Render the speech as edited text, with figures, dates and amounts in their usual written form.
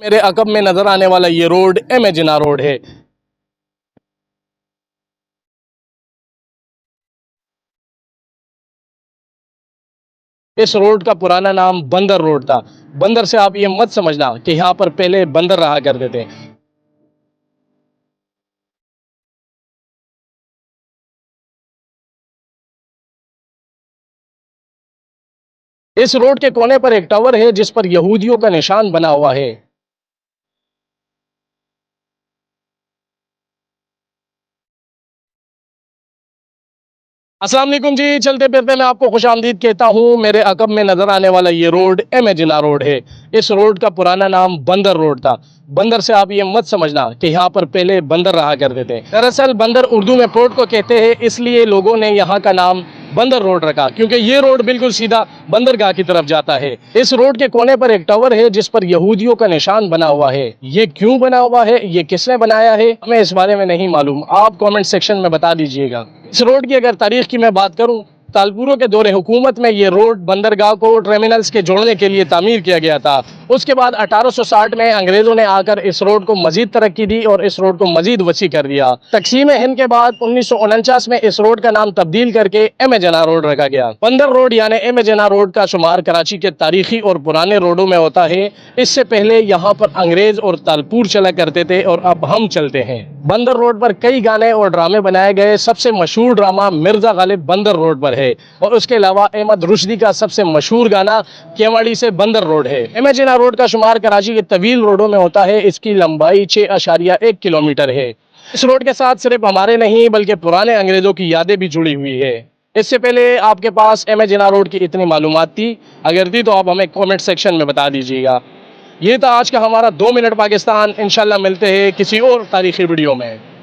میرے عقب میں نظر آنے والا یہ روڈ ایم اے جناح روڈ ہے۔ اس روڈ کا پرانا نام بندر روڈ تھا۔ بندر سے آپ یہ مت سمجھنا کہ یہاں پر پہلے بندر رہا کرتے تھے۔ اس روڈ کے کونے پر ایک ٹاور ہے جس پر یہودیوں کا نشان بنا ہوا ہے۔ السلام علیکم جی، چلتے پھرتے میں آپ کو خوش آمدید کہتا ہوں۔ میرے عقب میں نظر آنے والا یہ روڈ ایم اے جناح روڈ ہے۔ اس روڈ کا پرانا نام بندر روڈ تھا۔ بندر سے آپ یہ مت سمجھنا کہ یہاں پر پہلے بندر رہا کرتے تھے۔ دراصل بندر اردو میں پروٹ کو کہتے ہیں، اس لیے لوگوں نے یہاں کا نام بندر روڈ رکھا، کیونکہ یہ روڈ بالکل سیدھا بندرگاہ کی طرف جاتا ہے۔ اس روڈ کے کونے پر ایک ٹاور ہے جس پر یہودیوں کا نشان بنا ہوا ہے۔ یہ کیوں بنا ہوا ہے، یہ کس نے بنایا ہے، ہمیں اس بارے میں نہیں معلوم۔ آپ کامنٹ سیکشن میں بتا دیجئے گا۔ اس روڈ کی اگر تاریخ کی میں بات کروں، تالپوروں کے دور حکومت میں یہ روڈ بندرگاہ کو ٹرمینلز کے جوڑنے کے لیے تعمیر کیا گیا تھا۔ اس کے بعد 1860 میں انگریزوں نے آ کر اس روڈ کو مزید ترقی دی اور اس روڈ کو مزید وسیع کر دیا۔ تقسیم ہند کے بعد 1949 میں اس روڈ کا نام تبدیل کر کے ایم اے جناح روڈ رکھا گیا۔ بندر روڈ یعنی ایم اے جناح روڈ کا شمار کراچی کے تاریخی اور پرانے روڈوں میں ہوتا ہے۔ اس سے پہلے یہاں پر انگریز اور تالپور چلا کرتے تھے اور اب ہم چلتے ہیں۔ بندر روڈ پر کئی گانے اور ڈرامے بنائے گئے۔ سب سے مشہور ڈرامہ مرزا غالب بندر روڈ پر ہے، اور اس کے علاوہ احمد رشدی کا سب سے مشہور گانا کیواڑی سے بندر روڈ ہے۔ ایم اے جناح روڈ کا شمار کراچی کے طویل روڈوں میں ہوتا ہے۔ اس کی لمبائی 6.1 کلومیٹر ہے۔ اس روڈ کے ساتھ صرف ہمارے نہیں بلکہ پرانے انگریزوں کی یادیں بھی جڑی ہوئی ہے۔ اس سے پہلے آپ کے پاس ایم اے جناح روڈ کی اتنی معلومات تھی؟ اگر تھی تو آپ ہمیں کامنٹ سیکشن میں بتا دیجیے گا۔ یہ تھا آج کا ہمارا 2 منٹ پاکستان۔ انشاءاللہ ملتے ہیں کسی اور تاریخی ویڈیو میں۔